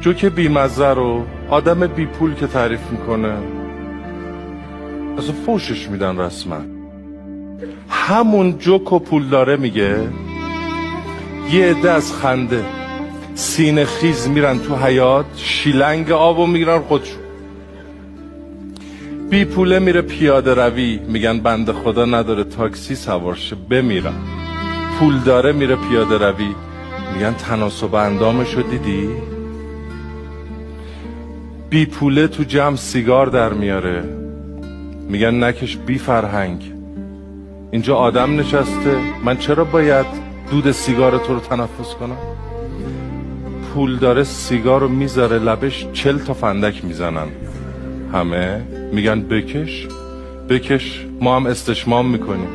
جوک بیمزه رو آدم بی پول که تعریف میکنه اصلا فوشش میدن رسما. همون جوک و پول داره میگه یه عده از خنده سینه خیز میرن تو حیاط، شیلنگ آبو میگیرن خودشون. بی پوله میره پیاده روی، میگن بنده خدا نداره تاکسی سوارشه بمیرم. پول داره میره پیاده روی، میگن تناسب اندامشو دیدی؟ بی پوله تو جمع سیگار در میاره، میگن نکش بی فرهنگ. اینجا آدم نشسته، من چرا باید دود سیگار تو رو تنفس کنم؟ پول داره سیگار رو میذاره لبش، 40 تا فندک میزنن، همه میگن بکش بکش، ما هم استشمام میکنیم.